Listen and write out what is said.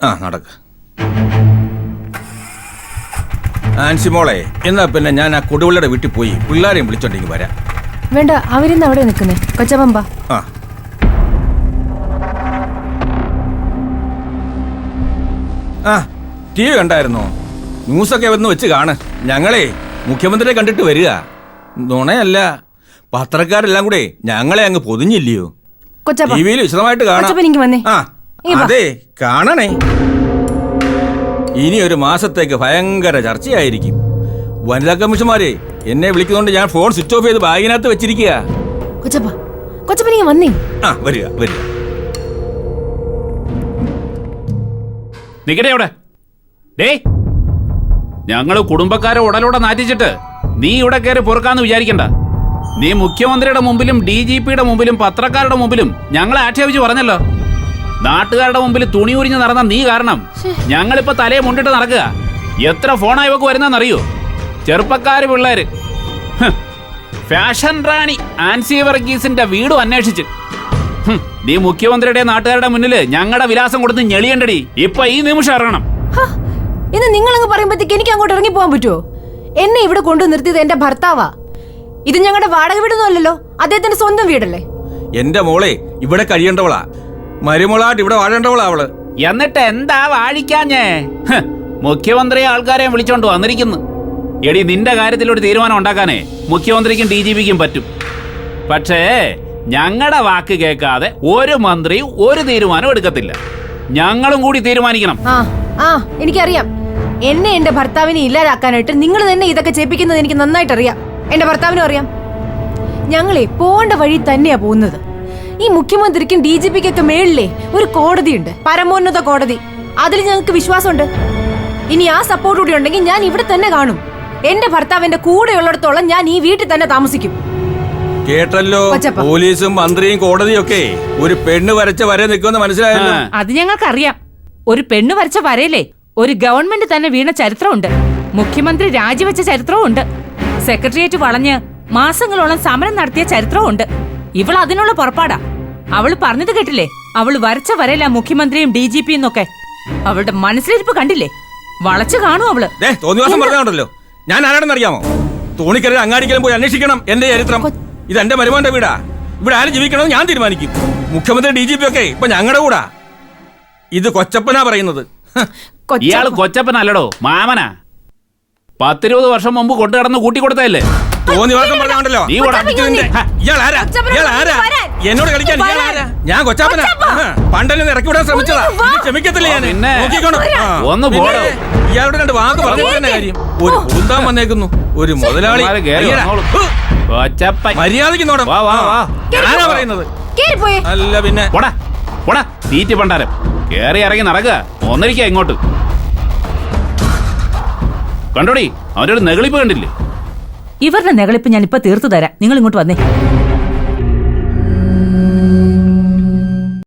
ആ നടക്ക്. ആൻസി മോളെ, എന്നാ പിന്നെ ഞാൻ ആ കൊടുവള്ളിയുടെ വീട്ടിൽ പോയി പിള്ളേരെയും വിളിച്ചോണ്ടെങ്കിൽ വരാം. വേണ്ട, അവരിന്ന് അവിടെ നിൽക്കുന്നേ. കൊച്ചപ്പ ആ ആ ടി വി കണ്ടായിരുന്നോ? ന്യൂസൊക്കെ വന്ന് വെച്ച് കാണ്. ഞങ്ങളെ മുഖ്യമന്ത്രിയെ കണ്ടിട്ട് വരിക. നുണയല്ല, പത്രക്കാരെല്ലാം കൂടെ ഞങ്ങളെ അങ്ങ് പൊതിഞ്ഞില്ലയോ? ടി വിയിൽ വിശദമായിട്ട് കാണാം. ആ അതെ, കാണണേ. ഇനി ഒരു മാസത്തേക്ക് ഭയങ്കര ചർച്ചയായിരിക്കും. വനിതാ കമ്മീഷന്മാരെ എന്നെ വിളിക്കുന്നോണ്ട് ഞാൻ ഫോൺ സ്വിച്ച് ഓഫ് ചെയ്ത് ബാഗിനകത്ത് വെച്ചിരിക്കുക. ആ വരിക വരിക. നിക്കടെ അവിടെ. ഡേ, ഞങ്ങള് കുടുംബക്കാരെ ഉടലോടെ നാറ്റിച്ചിട്ട് നീ ഇവിടെ കയറി പൊറുക്കാന്ന് വിചാരിക്കണ്ട. നീ മുഖ്യമന്ത്രിയുടെ മുമ്പിലും DGPയുടെ മുമ്പിലും പത്രക്കാരുടെ മുമ്പിലും ഞങ്ങളെ ആക്ഷേപിച്ച് പറഞ്ഞല്ലോ. നാട്ടുകാരുടെ മുമ്പിൽ തുണി ഉരിഞ്ഞ് നടന്ന നീ കാരണം ഞങ്ങളിപ്പോ തലയെ മുണ്ടിട്ട് നടക്കുക. എത്ര ഫോണാ ഇവക്ക് വരുന്നറിയോ? ചെറുപ്പക്കാര് പിള്ളേര് ഫാഷൻ റാണി ആൻസി വർഗീസിന്റെ വീടും അന്വേഷിച്ച് നീ മുഖ്യമന്ത്രിയുടെ നാട്ടുകാരുടെ മുന്നില് ഞങ്ങളുടെ വിലാസം കൊടുത്ത് ഞെളിയണ്ടടി. ഇപ്പൊ ഈ നിമിഷം ഇറങ്ങണം. ഇന്ന് നിങ്ങൾ അങ്ങ് പറയുമ്പോഴത്തേക്ക് എനിക്ക് അങ്ങോട്ട് ഇറങ്ങി പോകാൻ പറ്റുമോ? എന്നെ ഇവിടെ കൊണ്ടു നിർത്തിയത് എന്റെ ഭർത്താവാ. ഇത് ഞങ്ങളുടെ വാടക വീടൊന്നും അല്ലല്ലോ, അദ്ദേഹത്തിന്റെ സ്വന്തം വീടല്ലേ. എന്റെ മോളെ ഇവിടെ കഴിയേണ്ടവളാ, മരുമോളായിട്ട് ഇവിടെ വാഴേണ്ടവളാ അവള്. എന്നിട്ട് എന്താ വാഴിക്കാഞ്ഞേ? മുഖ്യമന്ത്രി ആൾക്കാരെയും വിളിച്ചോണ്ട് വന്നിരിക്കുന്നു. എടി, നിന്റെ കാര്യത്തിൽ ഒരു തീരുമാനം ഉണ്ടാക്കാനേ മുഖ്യമന്ത്രിക്കും DGPക്കും പറ്റും. പക്ഷേ ഞങ്ങളുടെ വാക്ക് കേൾക്കാതെ ഒരു മന്ത്രിയും ഒരു തീരുമാനം എടുക്കത്തില്ല. ഞങ്ങളും കൂടി തീരുമാനിക്കണം. എനിക്കറിയാം, എന്നെ എന്റെ ഭർത്താവിനെ ഇല്ലാതാക്കാനായിട്ട് നിങ്ങൾ തന്നെ ഇതൊക്കെ ചെയ്യിപ്പിക്കുന്നത് എനിക്ക് നന്നായിട്ട് അറിയാം. എന്റെ ഭർത്താവിനും അറിയാം. ഞങ്ങളെ പോണ്ട വഴി തന്നെയാ പോകുന്നത്. ഈ മുഖ്യമന്ത്രിക്കും DGPക്കൊക്കെ മേളിലെ ഒരു കോടതിയുണ്ട്, പരമോന്നത കോടതി. അതിൽ ഞങ്ങൾക്ക് വിശ്വാസമുണ്ട്. ഇനി ആ സപ്പോർട്ട് കൂടി ഉണ്ടെങ്കിൽ ഞാൻ ഇവിടെ തന്നെ കാണും. എന്റെ ഭർത്താവിന്റെ കൂടെ ഉള്ളിടത്തോളം ഞാൻ ഈ വീട്ടിൽ തന്നെ താമസിക്കും. കേട്ടല്ലോ, പോലീസും മന്ത്രിയും കോടതിയും ഒക്കെ ഒരു പെണ്ണ് വരച്ച വര നിൽക്കുമെന്ന് മനസ്സിലായല്ലോ. അത് ഞങ്ങൾക്കറിയാം. ഒരു പെണ്ണ് വരച്ച വരയില്ലേ ഒരു ഗവൺമെന്റ് തന്നെ വീണ ചരിത്രമുണ്ട്. മുഖ്യമന്ത്രി രാജിവെച്ച ചരിത്രവും ഉണ്ട്. സെക്രട്ടേറിയറ്റ് വളഞ്ഞ് മാസങ്ങളോളം സമരം നടത്തിയ ചരിത്രവും ഉണ്ട്. ഇവൾ അതിനുള്ള പുറപ്പാടാ. അവള് പറഞ്ഞത് കേട്ടില്ലേ? അവള് വരച്ച വരയില്ല മുഖ്യമന്ത്രിയും DGPയും ഒക്കെ. അവളുടെ മനസ്സിലിരിപ്പ് കണ്ടില്ലേ? വളച്ചു കാണും അവള്. തോന്നിവാസം പറഞ്ഞോ. ഞാൻ ആരാണെന്ന് അറിയാമോ? തോണിക്കര അങ്ങാടിക്കലും പോയി അന്വേഷിക്കണം എന്റെ ചരിത്രം. ഇത് എന്റെ മരുമോന്റെ വീടാ. ഇവിടെ ആരും ജീവിക്കണമെന്ന് ഞാൻ തീരുമാനിക്കും. മുഖ്യമന്ത്രി DGP ഒക്കെ ഇപ്പൊ ഞങ്ങളുടെ കൂടാ. ഇത് കൊച്ചപ്പനാ പറയുന്നത്. ഇയാള് കൊച്ചപ്പനല്ലടോ, മാമനാ. 10-20 വർഷം മുമ്പ് കൊണ്ടു കിടന്ന് കൂട്ടിക്കൊടുത്തല്ലേ. തോന്നിവാസം പറഞ്ഞോണ്ടല്ലോ. എന്നോട് കളിക്കാൻ ഞാൻ കൊച്ചാപ്പനാ. പണ്ടെന്നെ ഇറക്കി വിടാൻ ശ്രമിച്ചതാ. ക്ഷമിക്കത്തില്ല ഞാൻ. ഒന്ന് പോടോ. ഇയാളുടെ 2 വാക്ക് പറഞ്ഞു തന്നെ കാര്യം. ഒരു പൂന്താൻ വന്നേക്കുന്നു, ഒരു മുതലാളി. മര്യാദക്ക് നോടാ പറയുന്നത്. അല്ല പിന്നെ തീറ്റി പണ്ടാരം കേറി ഇറങ്ങി നടക്കുക. ഒന്നിരിക്ക ഇങ്ങോട്ട് കണ്ടോടി, അവരുടെ നെകളിപ്പ് കണ്ടില്ലേ? ഇവരുടെ നെകളിപ്പ് ഞാൻ ഇപ്പൊ തീർത്തു തരാം. നിങ്ങൾ ഇങ്ങോട്ട് വന്നേ.